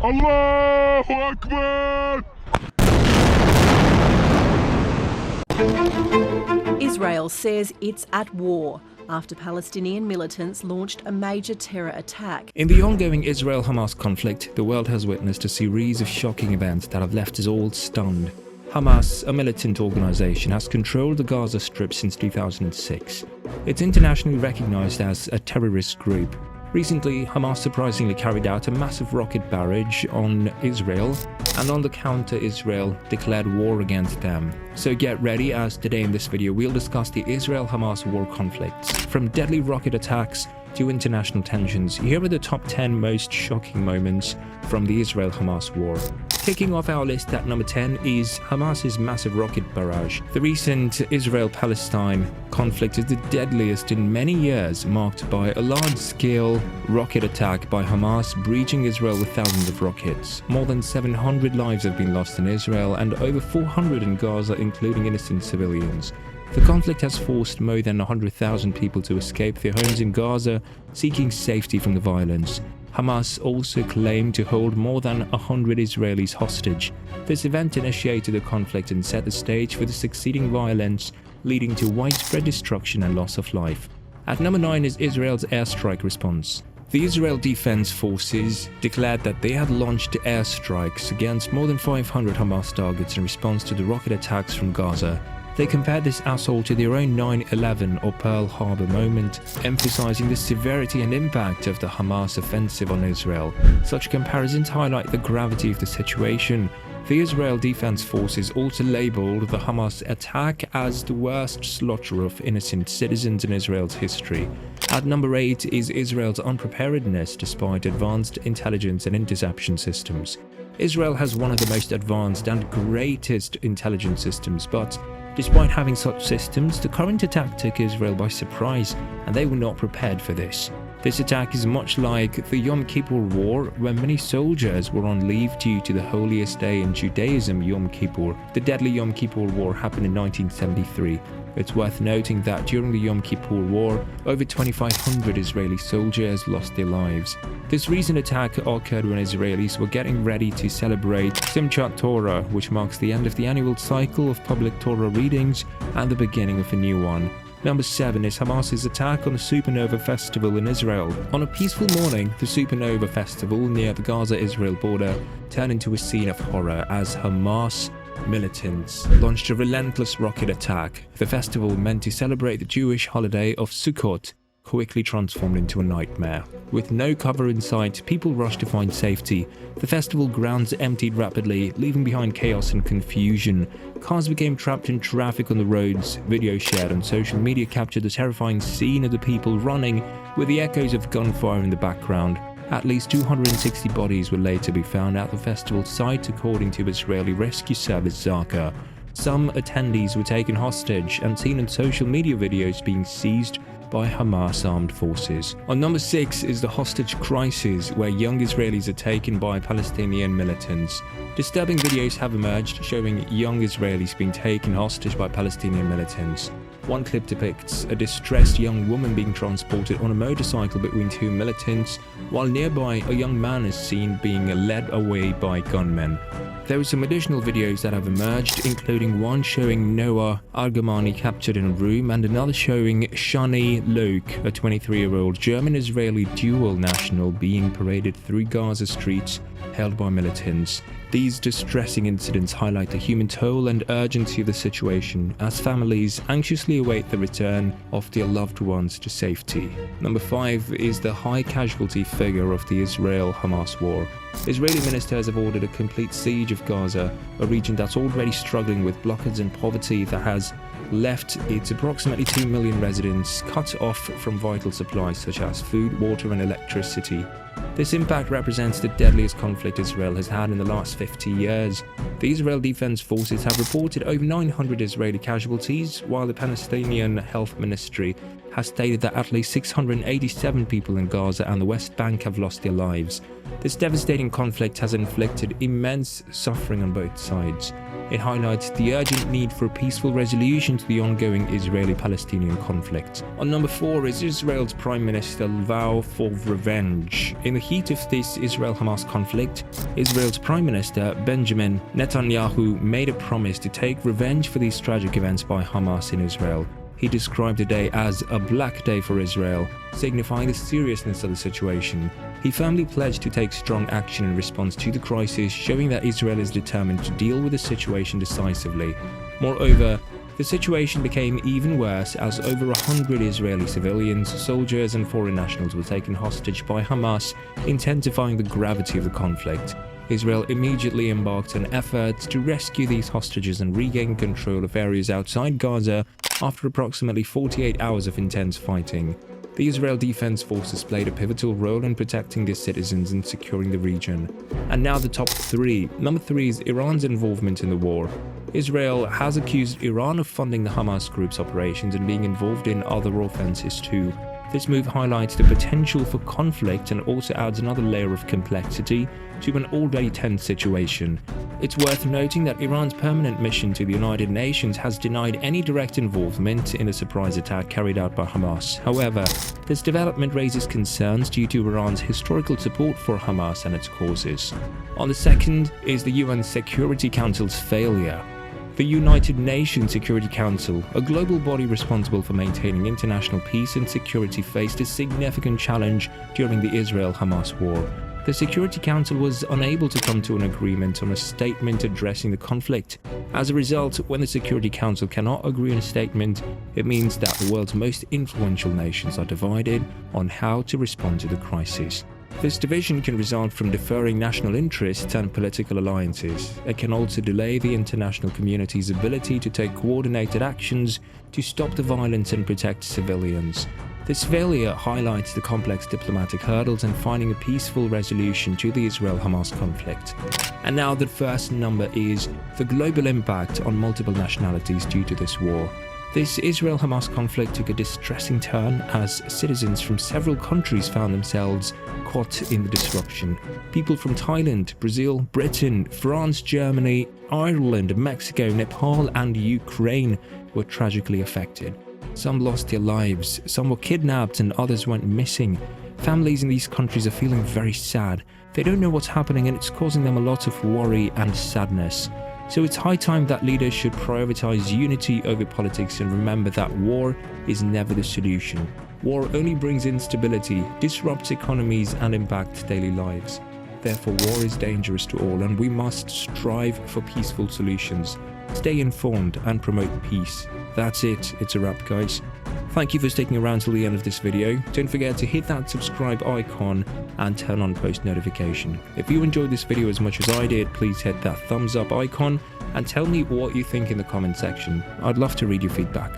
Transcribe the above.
Allahu Akbar! Israel says it's at war after Palestinian militants launched a major terror attack. In the ongoing Israel Hamas conflict, the world has witnessed a series of shocking events that have left us all stunned. Hamas, a militant organization, has controlled the Gaza Strip since 2006. It's internationally recognized as a terrorist group. Recently, Hamas surprisingly carried out a massive rocket barrage on Israel, and on the counter, Israel declared war against them. So get ready, as today in this video we'll discuss the Israel-Hamas war conflicts. From deadly rocket attacks to international tensions, here are the top 10 most shocking moments from the Israel-Hamas war. Kicking off our list at number 10 is Hamas's massive rocket barrage. The recent Israel-Palestine conflict is the deadliest in many years, marked by a large-scale rocket attack by Hamas breaching Israel with thousands of rockets. More than 700 lives have been lost in Israel and over 400 in Gaza, including innocent civilians. The conflict has forced more than 100,000 people to escape their homes in Gaza, seeking safety from the violence. Hamas also claimed to hold more than 100 Israelis hostage. This event initiated the conflict and set the stage for the succeeding violence, leading to widespread destruction and loss of life. At number 9 is Israel's airstrike response. The Israel Defense Forces declared that they had launched airstrikes against more than 500 Hamas targets in response to the rocket attacks from Gaza. They compared this assault to their own 9/11 or Pearl Harbor moment, emphasizing the severity and impact of the Hamas offensive on Israel. Such comparisons highlight the gravity of the situation. The Israel Defense Forces also labeled the Hamas attack as the worst slaughter of innocent citizens in Israel's history. At number 8 is Israel's unpreparedness despite advanced intelligence and interception systems. Israel has one of the most advanced and greatest intelligence systems, but despite having such systems, the current attack took Israel by surprise, and they were not prepared for this. This attack is much like the Yom Kippur War, when many soldiers were on leave due to the holiest day in Judaism, Yom Kippur. The deadly Yom Kippur War happened in 1973. It's worth noting that during the Yom Kippur War, over 2,500 Israeli soldiers lost their lives. This recent attack occurred when Israelis were getting ready to celebrate Simchat Torah, which marks the end of the annual cycle of public Torah readings and the beginning of a new one. Number 7 is Hamas's attack on the Supernova festival in Israel. On a peaceful morning, the Supernova festival near the Gaza-Israel border turned into a scene of horror as Hamas militants launched a relentless rocket attack. The festival, meant to celebrate the Jewish holiday of Sukkot, quickly transformed into a nightmare. With no cover in sight, people rushed to find safety. The festival grounds emptied rapidly, leaving behind chaos and confusion. Cars became trapped in traffic on the roads. Video shared on social media captured the terrifying scene of the people running, with the echoes of gunfire in the background. At least 260 bodies were later be found at the festival site, according to Israeli rescue service Zaka. Some attendees were taken hostage and seen in social media videos being seized by Hamas armed forces. On number 6 is the hostage crisis, where young Israelis are taken by Palestinian militants. Disturbing videos have emerged showing young Israelis being taken hostage by Palestinian militants. One clip depicts a distressed young woman being transported on a motorcycle between two militants, while nearby a young man is seen being led away by gunmen. There are some additional videos that have emerged, including one showing Noah Argamani captured in a room and another showing Shani Loke, a 23-year-old German-Israeli dual national, being paraded through Gaza streets held by militants. These distressing incidents highlight the human toll and urgency of the situation as families anxiously await the return of their loved ones to safety. Number 5 is the high casualty figure of the Israel-Hamas war. Israeli ministers have ordered a complete siege of Gaza, a region that's already struggling with blockades and poverty that has left its approximately 2 million residents cut off from vital supplies such as food, water and electricity. This impact represents the deadliest conflict Israel has had in the last 50 years. The Israel Defense Forces have reported over 900 Israeli casualties, while the Palestinian Health Ministry has stated that at least 687 people in Gaza and the West Bank have lost their lives. This devastating conflict has inflicted immense suffering on both sides. It highlights the urgent need for a peaceful resolution to the ongoing Israeli-Palestinian conflict. On number 4 is Israel's Prime Minister's vow for revenge. In the heat of this Israel-Hamas conflict, Israel's Prime Minister Benjamin Netanyahu made a promise to take revenge for these tragic events by Hamas in Israel. He described the day as a black day for Israel, signifying the seriousness of the situation. He firmly pledged to take strong action in response to the crisis, showing that Israel is determined to deal with the situation decisively. Moreover, the situation became even worse as over 100 Israeli civilians, soldiers and foreign nationals were taken hostage by Hamas, intensifying the gravity of the conflict. Israel immediately embarked on efforts to rescue these hostages and regain control of areas outside Gaza after approximately 48 hours of intense fighting. The Israel Defense Forces played a pivotal role in protecting their citizens and securing the region. And now the top 3. Number 3 is Iran's involvement in the war. Israel has accused Iran of funding the Hamas group's operations and being involved in other offenses too. This move highlights the potential for conflict and also adds another layer of complexity to an already tense situation. It's worth noting that Iran's permanent mission to the United Nations has denied any direct involvement in the surprise attack carried out by Hamas. However, this development raises concerns due to Iran's historical support for Hamas and its causes. On the second is the UN Security Council's failure. The United Nations Security Council, a global body responsible for maintaining international peace and security, faced a significant challenge during the Israel-Hamas war. The Security Council was unable to come to an agreement on a statement addressing the conflict. As a result, when the Security Council cannot agree on a statement, it means that the world's most influential nations are divided on how to respond to the crisis. This division can result from deferring national interests and political alliances. It can also delay the international community's ability to take coordinated actions to stop the violence and protect civilians. This failure highlights the complex diplomatic hurdles in finding a peaceful resolution to the Israel-Hamas conflict. And now the first number is the global impact on multiple nationalities due to this war. This Israel-Hamas conflict took a distressing turn as citizens from several countries found themselves caught in the disruption. People from Thailand, Brazil, Britain, France, Germany, Ireland, Mexico, Nepal and Ukraine were tragically affected. Some lost their lives, some were kidnapped and others went missing. Families in these countries are feeling very sad. They don't know what's happening and it's causing them a lot of worry and sadness. So it's high time that leaders should prioritize unity over politics and remember that war is never the solution. War only brings instability, disrupts economies and impacts daily lives. Therefore, war is dangerous to all and we must strive for peaceful solutions. Stay informed and promote peace. That's it. It's a wrap, guys. Thank you for sticking around till the end of this video. Don't forget to hit that subscribe icon and turn on post notification. If you enjoyed this video as much as I did, please hit that thumbs up icon and tell me what you think in the comment section. I'd love to read your feedback.